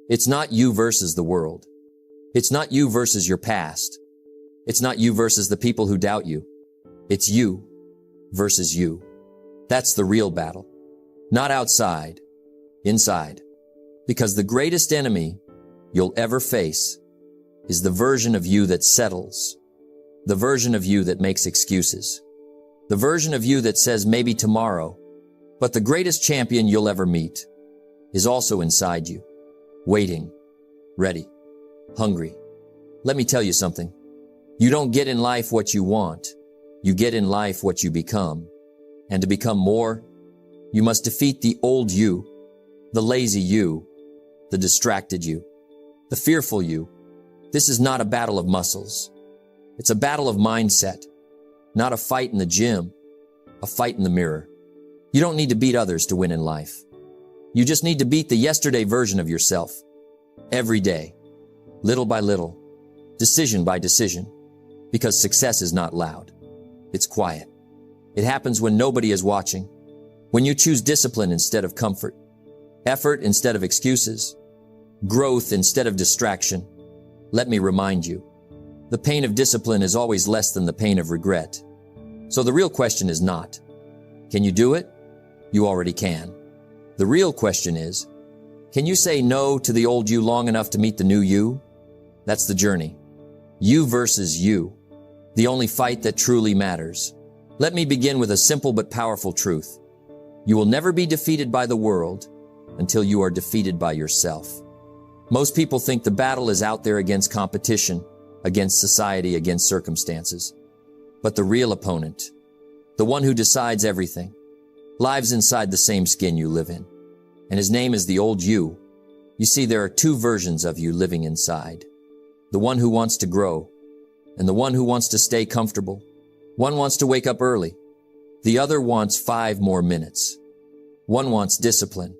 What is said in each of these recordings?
It's not you versus the world. It's not you versus your past. It's not you versus the people who doubt you. It's you versus you. That's the real battle. Not outside, inside. Because the greatest enemy you'll ever face is the version of you that settles, the version of you that makes excuses, the version of you that says maybe tomorrow. But the greatest champion you'll ever meet is also inside you, waiting, ready, hungry. Let me tell you something. You don't get in life what you want. You get in life what you become. And to become more, you must defeat the old you, the lazy you, the distracted you, the fearful you. This is not a battle of muscles. It's a battle of mindset, not a fight in the gym, a fight in the mirror. You don't need to beat others to win in life. You just need to beat the yesterday version of yourself. Every day, little by little, decision by decision, because success is not loud. It's quiet. It happens when nobody is watching, when you choose discipline instead of comfort, effort instead of excuses, growth instead of distraction. Let me remind you, the pain of discipline is always less than the pain of regret. So the real question is not, can you do it? You already can. The real question is, can you say no to the old you long enough to meet the new you? That's the journey. You versus you. The only fight that truly matters. Let me begin with a simple but powerful truth. You will never be defeated by the world until you are defeated by yourself. Most people think the battle is out there against competition, against society, against circumstances. But the real opponent, the one who decides everything, lives inside the same skin you live in. And his name is the old you. You see, there are two versions of you living inside. The one who wants to grow, and the one who wants to stay comfortable. One wants to wake up early. The other wants 5 more minutes. One wants discipline.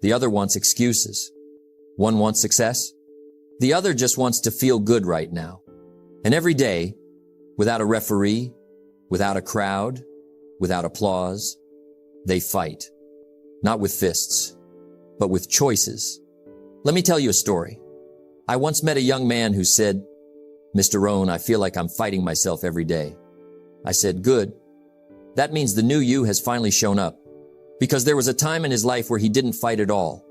The other wants excuses. One wants success. The other just wants to feel good right now. And every day, without a referee, without a crowd, without applause, they fight. Not with fists, but with choices. Let me tell you a story. I once met a young man who said, "Mr. Rohn, I feel like I'm fighting myself every day." I said, "Good. That means the new you has finally shown up." Because there was a time in his life where he didn't fight at all.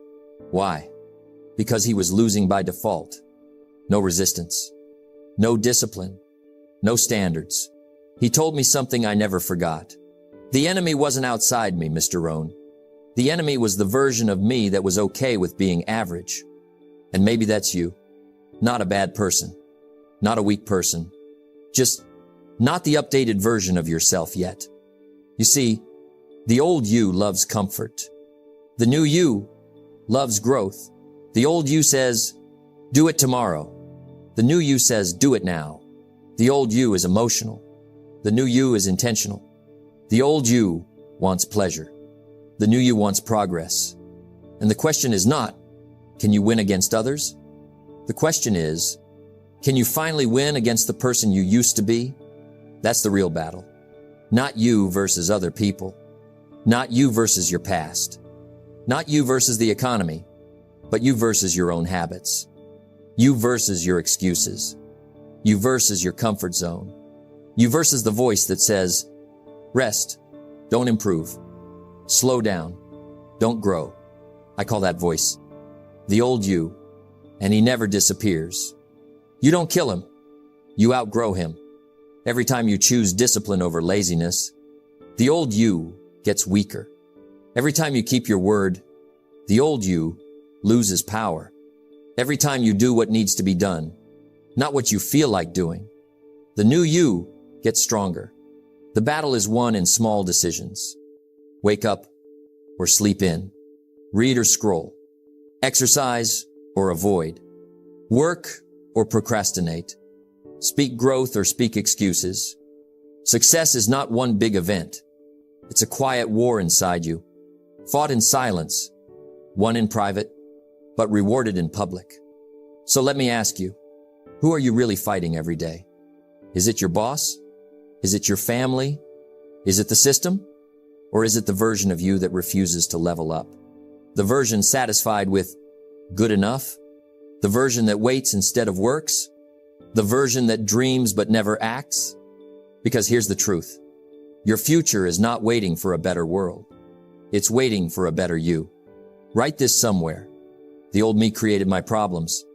Why? Because he was losing by default. No resistance. No discipline. No standards. He told me something I never forgot. The enemy wasn't outside me, Mr. Rohn. The enemy was the version of me that was okay with being average. And maybe that's you. Not a bad person. Not a weak person. Just not the updated version of yourself yet. You see, the old you loves comfort. The new you loves growth. The old you says, do it tomorrow. The new you says, do it now. The old you is emotional. The new you is intentional. The old you wants pleasure. The new you wants progress. And the question is not, can you win against others? The question is, can you finally win against the person you used to be? That's the real battle. Not you versus other people. Not you versus your past. Not you versus the economy, but you versus your own habits. You versus your excuses. You versus your comfort zone. You versus the voice that says, rest, don't improve. Slow down, don't grow. I call that voice the old you, and he never disappears. You don't kill him. You outgrow him. Every time you choose discipline over laziness, the old you gets weaker. Every time you keep your word, the old you loses power. Every time you do what needs to be done, not what you feel like doing, the new you gets stronger. The battle is won in small decisions. Wake up or sleep in. Read or scroll. Exercise or avoid. Work or procrastinate. Speak growth or speak excuses. Success is not one big event. It's a quiet war inside you, fought in silence, won in private, but rewarded in public. So let me ask you, who are you really fighting every day? Is it your boss? Is it your family? Is it the system? Or is it the version of you that refuses to level up? The version satisfied with good enough? The version that waits instead of works? The version that dreams but never acts? Because here's the truth. Your future is not waiting for a better world. It's waiting for a better you. Write this somewhere. The old me created my problems.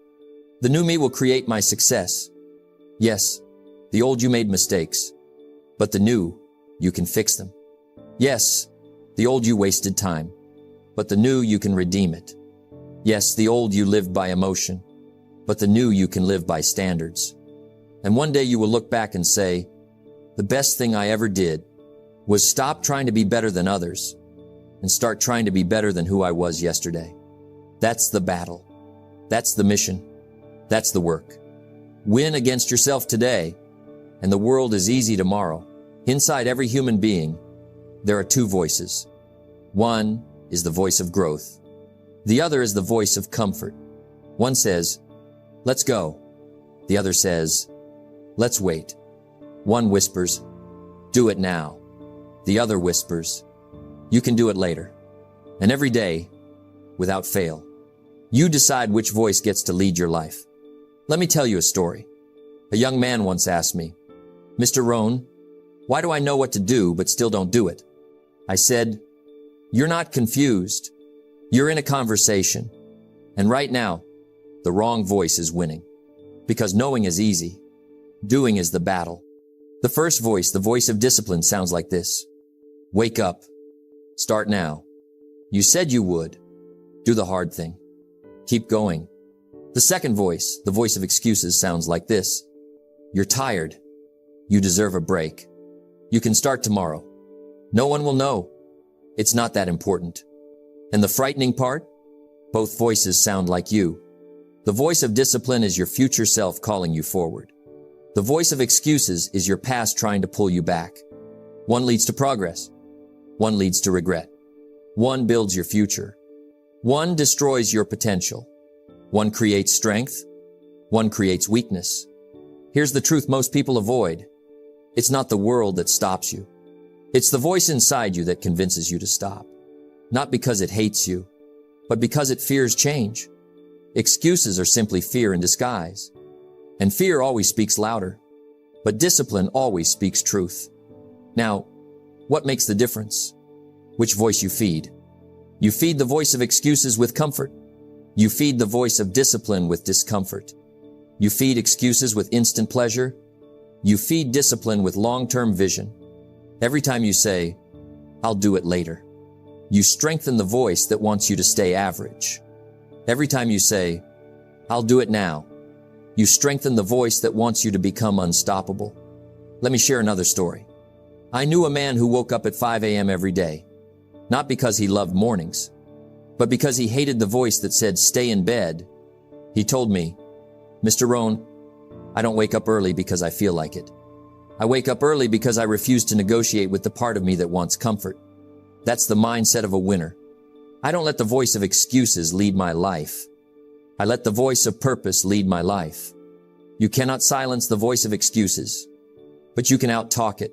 The new me will create my success. Yes, the old you made mistakes, but the new, you can fix them. Yes, the old you wasted time, but the new you can redeem it. Yes, the old you lived by emotion, but the new you can live by standards. And one day you will look back and say, the best thing I ever did was stop trying to be better than others and start trying to be better than who I was yesterday. That's the battle. That's the mission. That's the work. Win against yourself today, and the world is easy tomorrow. Inside every human being, there are two voices. One is the voice of growth. The other is the voice of comfort. One says, let's go. The other says, let's wait. One whispers, do it now. The other whispers, you can do it later. And every day, without fail, you decide which voice gets to lead your life. Let me tell you a story. A young man once asked me, Mr. Rohn, why do I know what to do but still don't do it? I said, you're not confused. You're in a conversation. And right now, the wrong voice is winning. Because knowing is easy. Doing is the battle. The first voice, the voice of discipline, sounds like this. Wake up. Start now. You said you would. Do the hard thing. Keep going. The second voice, the voice of excuses, sounds like this. You're tired. You deserve a break. You can start tomorrow. No one will know. It's not that important. And the frightening part? Both voices sound like you. The voice of discipline is your future self calling you forward. The voice of excuses is your past trying to pull you back. One leads to progress. One leads to regret. One builds your future. One destroys your potential. One creates strength. One creates weakness. Here's the truth most people avoid. It's not the world that stops you. It's the voice inside you that convinces you to stop. Not because it hates you, but because it fears change. Excuses are simply fear in disguise. And fear always speaks louder. But discipline always speaks truth. Now, what makes the difference? Which voice you feed. You feed the voice of excuses with comfort. You feed the voice of discipline with discomfort. You feed excuses with instant pleasure. You feed discipline with long-term vision. Every time you say, I'll do it later, you strengthen the voice that wants you to stay average. Every time you say, I'll do it now, you strengthen the voice that wants you to become unstoppable. Let me share another story. I knew a man who woke up at 5 a.m. every day, not because he loved mornings, but because he hated the voice that said, stay in bed. He told me, Mr. Rohn, I don't wake up early because I feel like it. I wake up early because I refuse to negotiate with the part of me that wants comfort. That's the mindset of a winner. I don't let the voice of excuses lead my life. I let the voice of purpose lead my life. You cannot silence the voice of excuses, but you can out-talk it.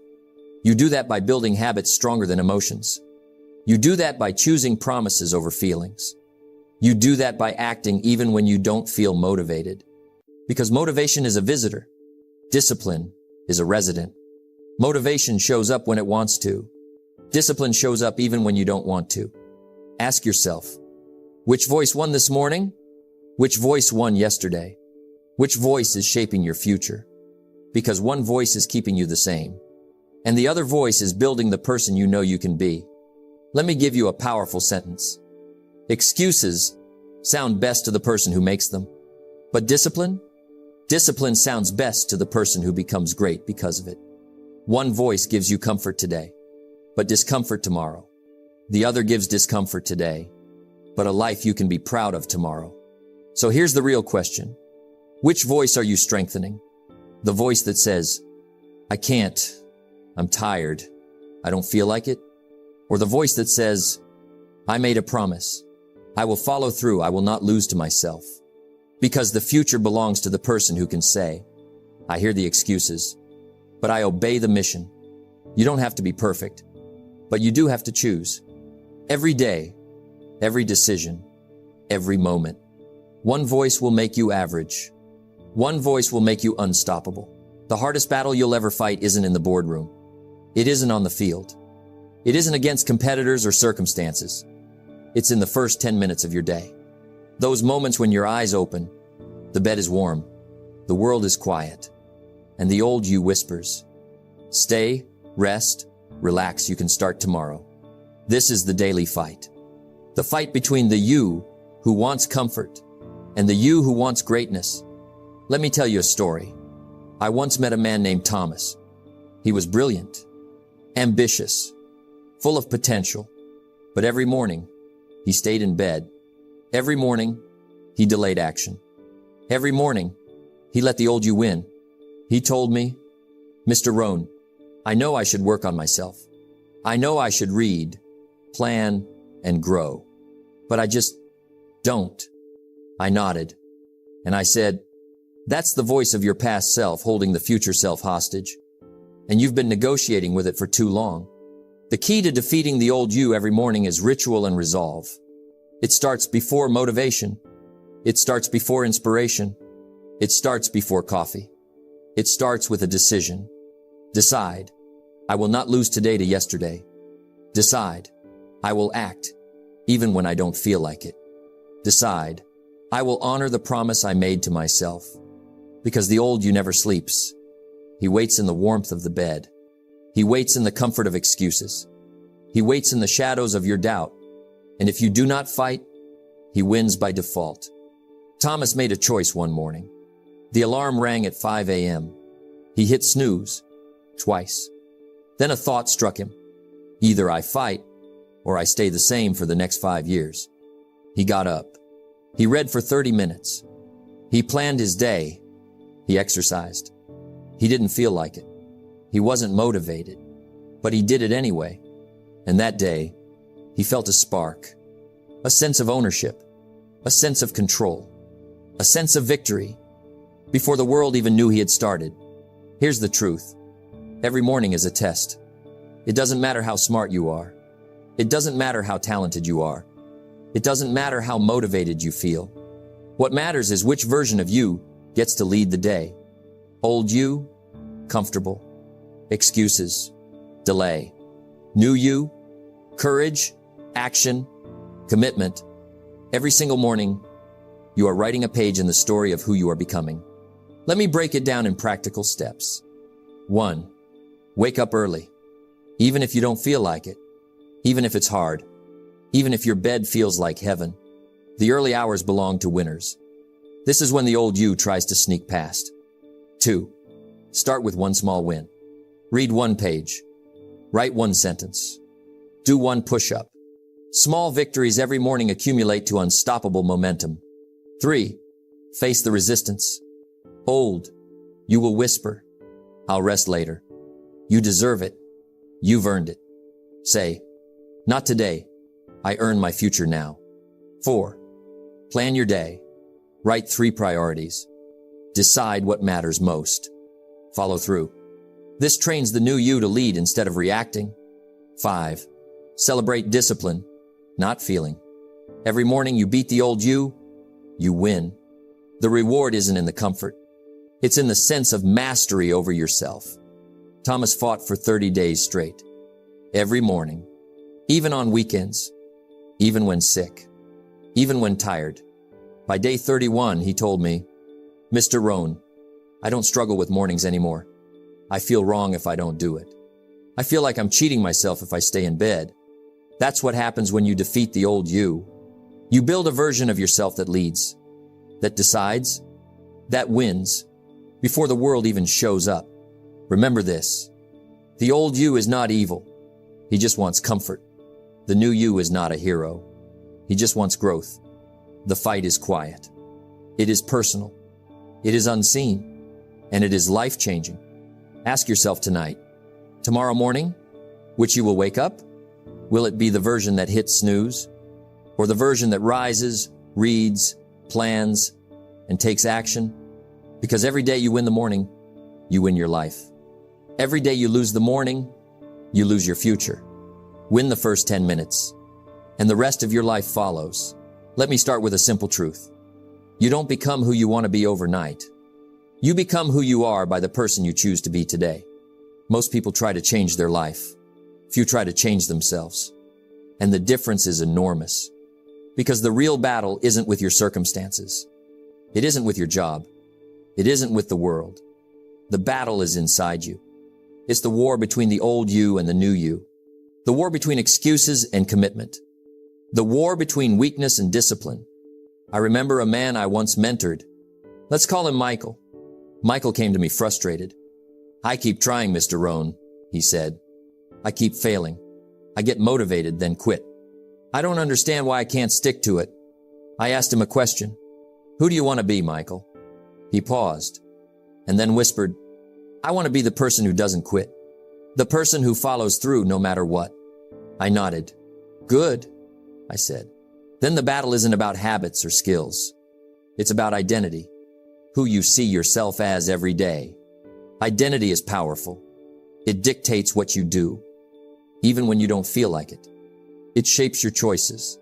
You do that by building habits stronger than emotions. You do that by choosing promises over feelings. You do that by acting even when you don't feel motivated. Because motivation is a visitor. Discipline is a resident. Motivation shows up when it wants to. Discipline shows up even when you don't want to. Ask yourself, which voice won this morning? Which voice won yesterday? Which voice is shaping your future? Because one voice is keeping you the same, and the other voice is building the person you know you can be. Let me give you a powerful sentence. Excuses sound best to the person who makes them, but discipline sounds best to the person who becomes great because of it. One voice gives you comfort today, but discomfort tomorrow. The other gives discomfort today, but a life you can be proud of tomorrow. So here's the real question. Which voice are you strengthening? The voice that says, I can't, I'm tired, I don't feel like it? Or the voice that says, I made a promise, I will follow through, I will not lose to myself. Because the future belongs to the person who can say, I hear the excuses, but I obey the mission. You don't have to be perfect, but you do have to choose. Every day, every decision, every moment. One voice will make you average. One voice will make you unstoppable. The hardest battle you'll ever fight isn't in the boardroom. It isn't on the field. It isn't against competitors or circumstances. It's in the first 10 minutes of your day. Those moments when your eyes open, the bed is warm, the world is quiet, and the old you whispers, "Stay, rest, relax, you can start tomorrow." This is the daily fight. The fight between the you who wants comfort and the you who wants greatness. Let me tell you a story. I once met a man named Thomas. He was brilliant, ambitious, full of potential, but every morning he stayed in bed. Every morning he delayed action. Every morning he let the old you win. He told me, "Mr. Rohn, I know I should work on myself. I know I should read, plan, and grow, but I just don't." I nodded, and I said, "That's the voice of your past self holding the future self hostage, and you've been negotiating with it for too long." The key to defeating the old you every morning is ritual and resolve. It starts before motivation. It starts before inspiration. It starts before coffee. It starts with a decision. Decide, I will not lose today to yesterday. Decide, I will act, even when I don't feel like it. Decide, I will honor the promise I made to myself. Because the old you never sleeps. He waits in the warmth of the bed. He waits in the comfort of excuses. He waits in the shadows of your doubt. And if you do not fight, he wins by default. Thomas made a choice one morning. The alarm rang at 5 a.m. He hit snooze twice. Then a thought struck him. Either I fight or I stay the same for the next 5 years. He got up. He read for 30 minutes. He planned his day. He exercised. He didn't feel like it. He wasn't motivated, but he did it anyway. And that day, he felt a spark, a sense of ownership, a sense of control, a sense of victory, before the world even knew he had started. Here's the truth. Every morning is a test. It doesn't matter how smart you are. It doesn't matter how talented you are. It doesn't matter how motivated you feel. What matters is which version of you gets to lead the day. Old you, comfortable. Excuses, delay. New you, courage, action, commitment. Every single morning, you are writing a page in the story of who you are becoming. Let me break it down in practical steps. 1. Wake up early. Even if you don't feel like it. Even if it's hard. Even if your bed feels like heaven. The early hours belong to winners. This is when the old you tries to sneak past. 2. Start with one small win. Read one page. Write one sentence. Do one push-up. Small victories every morning accumulate to unstoppable momentum. 3. Face the resistance. Old, you will whisper, "I'll rest later." You deserve it. You've earned it. Say, "Not today. I earn my future now." 4. Plan your day. Write 3 priorities. Decide what matters most. Follow through. This trains the new you to lead instead of reacting. 5. Celebrate discipline, not feeling. Every morning you beat the old you win. The reward isn't in the comfort. It's in the sense of mastery over yourself. Thomas fought for 30 days straight. Every morning, even on weekends, even when sick, even when tired. By day 31, he told me, "Mr. Rohn, I don't struggle with mornings anymore. I feel wrong if I don't do it. I feel like I'm cheating myself if I stay in bed." That's what happens when you defeat the old you. You build a version of yourself that leads, that decides, that wins, before the world even shows up. Remember this. The old you is not evil. He just wants comfort. The new you is not a hero. He just wants growth. The fight is quiet. It is personal. It is unseen. And it is life-changing. Ask yourself tonight, tomorrow morning, which you will wake up? Will it be the version that hits snooze? Or the version that rises, reads, plans, and takes action? Because every day you win the morning, you win your life. Every day you lose the morning, you lose your future. Win the first 10 minutes, and the rest of your life follows. Let me start with a simple truth. You don't become who you want to be overnight. You become who you are by the person you choose to be today. Most people try to change their life. Few try to change themselves. And the difference is enormous. Because the real battle isn't with your circumstances. It isn't with your job. It isn't with the world. The battle is inside you. It's the war between the old you and the new you. The war between excuses and commitment. The war between weakness and discipline. I remember a man I once mentored. Let's call him Michael. Michael came to me frustrated. I keep trying, Mr. Rohn, he said. I keep failing. I get motivated, then quit. I don't understand why I can't stick to it. I asked him a question. Who do you want to be, Michael? He paused and then whispered, I want to be the person who doesn't quit. The person who follows through no matter what. I nodded. Good, I said. Then the battle isn't about habits or skills. It's about identity. Who you see yourself as every day. Identity is powerful. It dictates what you do, even when you don't feel like it. It shapes your choices.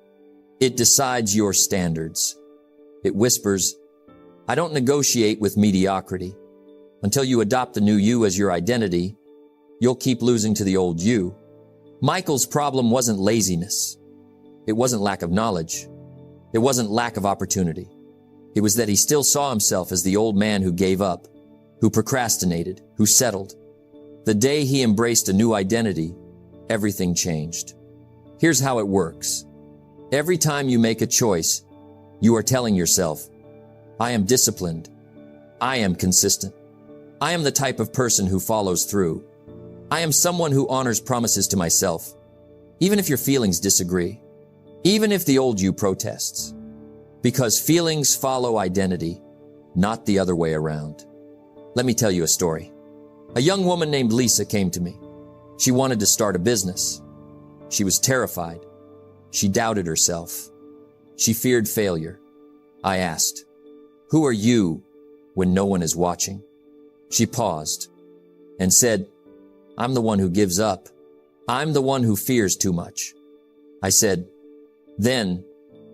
It decides your standards. It whispers, I don't negotiate with mediocrity. Until you adopt the new you as your identity, you'll keep losing to the old you. Michael's problem wasn't laziness. It wasn't lack of knowledge. It wasn't lack of opportunity. It was that he still saw himself as the old man who gave up, who procrastinated, who settled. The day he embraced a new identity, everything changed. Here's how it works. Every time you make a choice, you are telling yourself, I am disciplined. I am consistent. I am the type of person who follows through. I am someone who honors promises to myself, even if your feelings disagree, even if the old you protests. Because feelings follow identity, not the other way around. Let me tell you a story. A young woman named Lisa came to me. She wanted to start a business. She was terrified. She doubted herself. She feared failure. I asked, who are you when no one is watching? She paused and said, I'm the one who gives up. I'm the one who fears too much. I said, then,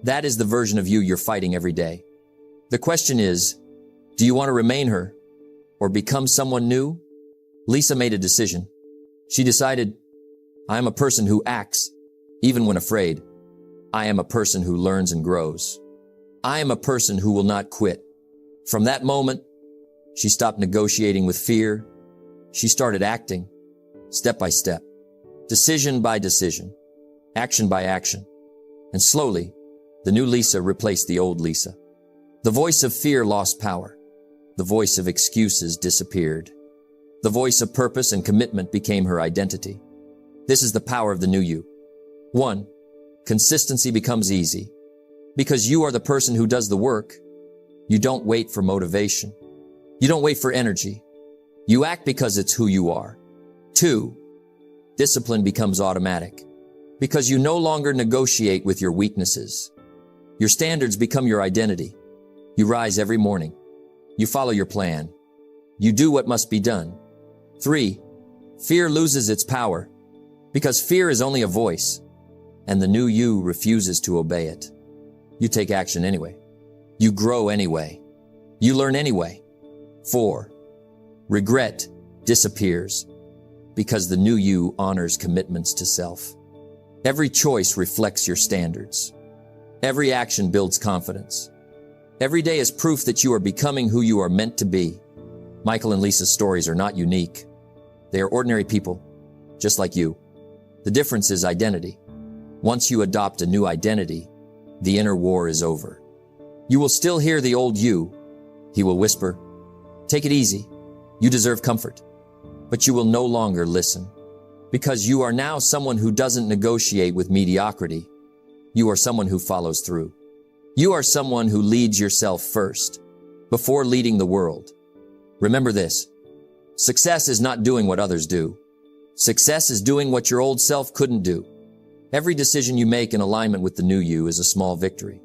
that is the version of you you're fighting every day. The question is, do you want to remain her or become someone new? Lisa made a decision. She decided, I am a person who acts, even when afraid. I am a person who learns and grows. I am a person who will not quit. From that moment, she stopped negotiating with fear. She started acting, step by step, decision by decision, action by action. And slowly, the new Lisa replaced the old Lisa. The voice of fear lost power. The voice of excuses disappeared. The voice of purpose and commitment became her identity. This is the power of the new you. 1. Consistency becomes easy. Because you are the person who does the work, you don't wait for motivation. You don't wait for energy. You act because it's who you are. 2. Discipline becomes automatic. Because you no longer negotiate with your weaknesses. Your standards become your identity. You rise every morning. You follow your plan. You do what must be done. 3. Fear loses its power. Because fear is only a voice, and the new you refuses to obey it. You take action anyway. You grow anyway. You learn anyway. 4. Regret disappears. Because the new you honors commitments to self. Every choice reflects your standards. Every action builds confidence. Every day is proof that you are becoming who you are meant to be. Michael and Lisa's stories are not unique. They are ordinary people, just like you. The difference is identity. Once you adopt a new identity, the inner war is over. You will still hear the old you. He will whisper, take it easy. You deserve comfort. But you will no longer listen. Because you are now someone who doesn't negotiate with mediocrity. You are someone who follows through. You are someone who leads yourself first, before leading the world. Remember this. Success is not doing what others do. Success is doing what your old self couldn't do. Every decision you make in alignment with the new you is a small victory.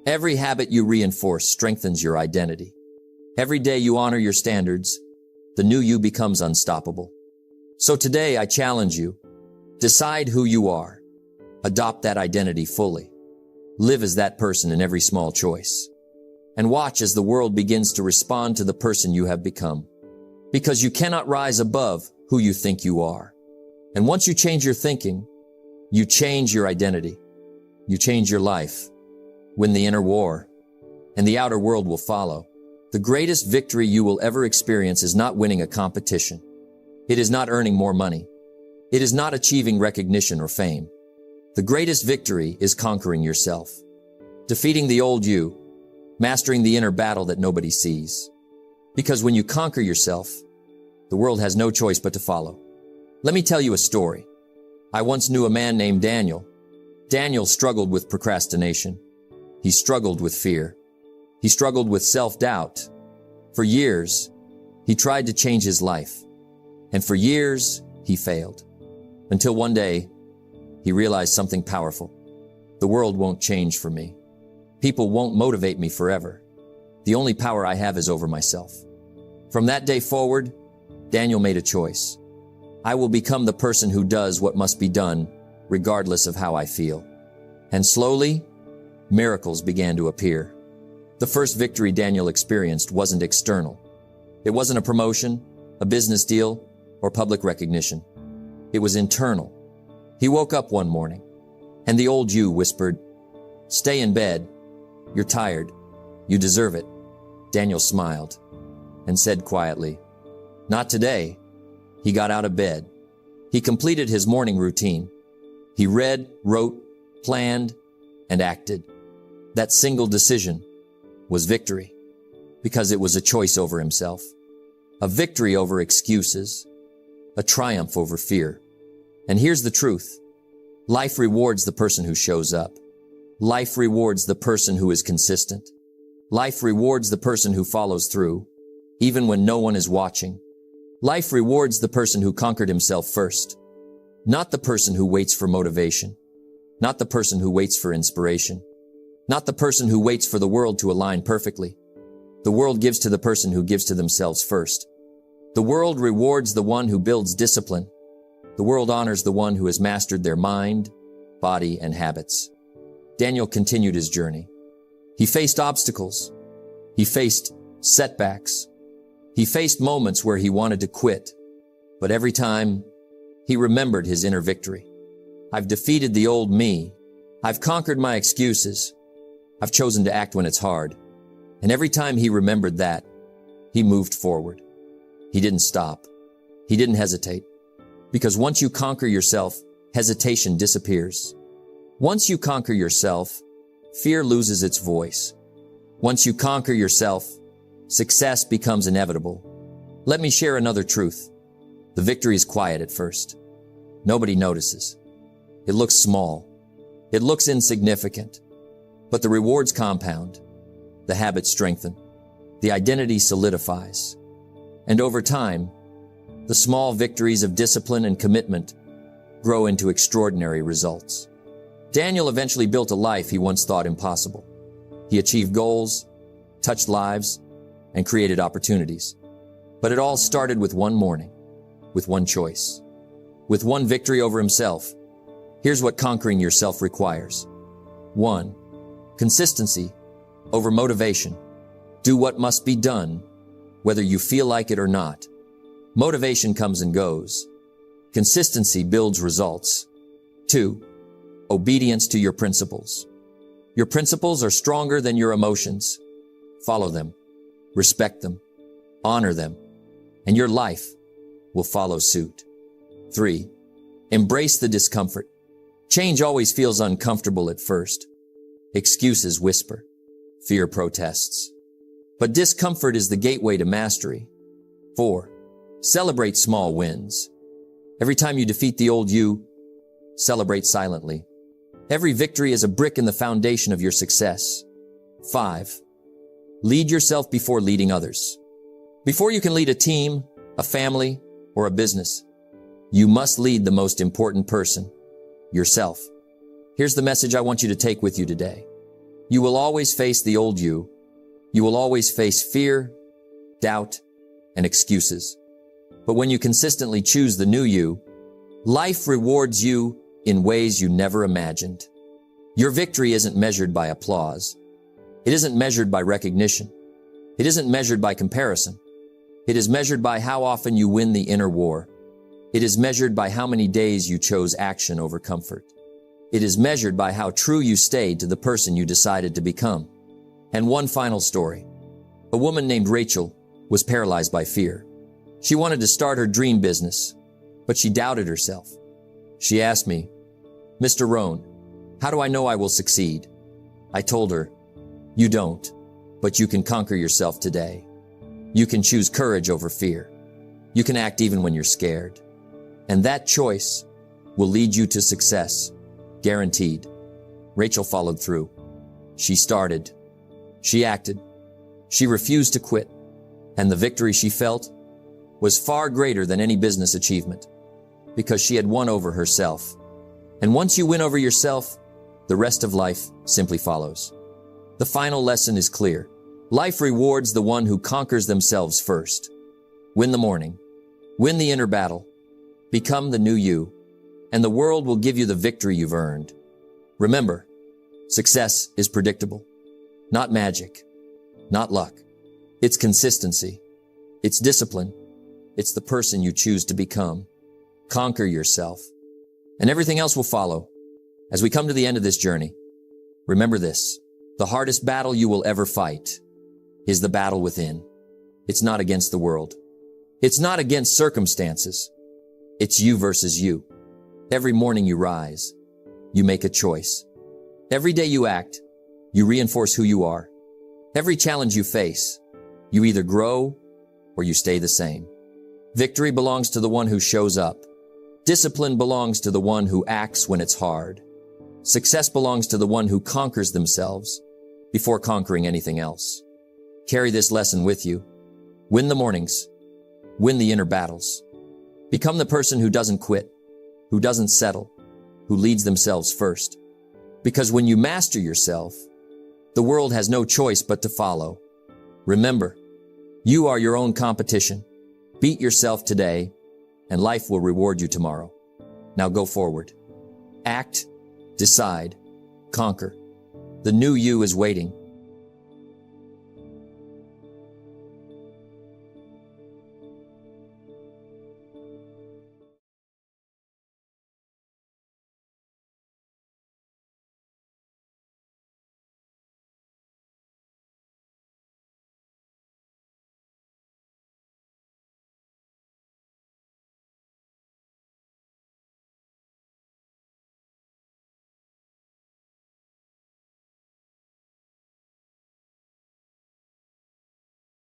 Every habit you reinforce strengthens your identity. Every day you honor your standards, the new you becomes unstoppable. So today I challenge you. Decide who you are. Adopt that identity fully. Live as that person in every small choice. and watch as the world begins to respond to the person you have become. Because you cannot rise above who you think you are. And once you change your thinking, you change your identity. You change your life. Win the inner war, and the outer world will follow. The greatest victory you will ever experience is not winning a competition. It is not earning more money. It is not achieving recognition or fame. The greatest victory is conquering yourself. Defeating the old you, mastering the inner battle that nobody sees. Because when you conquer yourself, the world has no choice but to follow. Let me tell you a story. I once knew a man named Daniel. Daniel struggled with procrastination. He struggled with fear. He struggled with self-doubt. For years, he tried to change his life. And for years, he failed. Until one day, he realized something powerful. The world won't change for me. People won't motivate me forever. The only power I have is over myself. From that day forward, Daniel made a choice. I will become the person who does what must be done, regardless of how I feel. And slowly, miracles began to appear. The first victory Daniel experienced wasn't external. It wasn't a promotion, a business deal, or public recognition. It was internal. He woke up one morning, and the old you whispered, "Stay in bed. You're tired. You deserve it." Daniel smiled and said quietly, "Not today." He got out of bed. He completed his morning routine. He read, wrote, planned, and acted. That single decision was victory, because it was a choice over himself, a victory over excuses, a triumph over fear. And here's the truth. Life rewards the person who shows up. Life rewards the person who is consistent. Life rewards the person who follows through, even when no one is watching. Life rewards the person who conquered himself first, not the person who waits for motivation, not the person who waits for inspiration, not the person who waits for the world to align perfectly. The world gives to the person who gives to themselves first. The world rewards the one who builds discipline. The world honors the one who has mastered their mind, body, and habits. Daniel continued his journey. He faced obstacles. He faced setbacks. He faced moments where he wanted to quit. But every time, he remembered his inner victory. I've defeated the old me. I've conquered my excuses. I've chosen to act when it's hard. And every time he remembered that, he moved forward. He didn't stop. He didn't hesitate. Because once you conquer yourself, hesitation disappears. Once you conquer yourself, fear loses its voice. Once you conquer yourself, success becomes inevitable. Let me share another truth. The victory is quiet at first. Nobody notices. It looks small. It looks insignificant. But the rewards compound. The habits strengthen. The identity solidifies. And over time, the small victories of discipline and commitment grow into extraordinary results. Daniel eventually built a life he once thought impossible. He achieved goals, touched lives, and created opportunities. But it all started with one morning, with one choice, with one victory over himself. Here's what conquering yourself requires. 1. Consistency over motivation. Do what must be done, whether you feel like it or not. Motivation comes and goes. Consistency builds results. 2. Obedience to your principles. Your principles are stronger than your emotions. Follow them, respect them, honor them, and your life will follow suit. 3. Embrace the discomfort. Change always feels uncomfortable at first. Excuses whisper. Fear protests. But discomfort is the gateway to mastery. 4. Celebrate small wins. Every time you defeat the old you, celebrate silently. Every victory is a brick in the foundation of your success. 5. Lead yourself before leading others. Before you can lead a team, a family, or a business, you must lead the most important person, yourself. Here's the message I want you to take with you today. You will always face the old you. You will always face fear, doubt, and excuses. But when you consistently choose the new you, life rewards you in ways you never imagined. Your victory isn't measured by applause. It isn't measured by recognition. It isn't measured by comparison. It is measured by how often you win the inner war. It is measured by how many days you chose action over comfort. It is measured by how true you stayed to the person you decided to become. And one final story. A woman named Rachel was paralyzed by fear. She wanted to start her dream business, but she doubted herself. She asked me, "Mr. Rohn, how do I know I will succeed?" I told her, "You don't, but you can conquer yourself today. You can choose courage over fear. You can act even when you're scared. And that choice will lead you to success, guaranteed." Rachel followed through. She started. She acted. She refused to quit. And the victory she felt was far greater than any business achievement, because she had won over herself. And once you win over yourself, the rest of life simply follows. The final lesson is clear. Life rewards the one who conquers themselves first. Win the morning. Win the inner battle. Become the new you, and the world will give you the victory you've earned. Remember, success is predictable. Not magic. Not luck. It's consistency. It's discipline. It's the person you choose to become. Conquer yourself, and everything else will follow. As we come to the end of this journey, remember this: the hardest battle you will ever fight is the battle within. It's not against the world. It's not against circumstances. It's you versus you. Every morning you rise, you make a choice. Every day you act, you reinforce who you are. Every challenge you face, you either grow or you stay the same. Victory belongs to the one who shows up. Discipline belongs to the one who acts when it's hard. Success belongs to the one who conquers themselves before conquering anything else. Carry this lesson with you. Win the mornings. Win the inner battles. Become the person who doesn't quit, who doesn't settle, who leads themselves first. Because when you master yourself, the world has no choice but to follow. Remember, you are your own competition. Beat yourself today, and life will reward you tomorrow. Now go forward. Act, decide, conquer. The new you is waiting.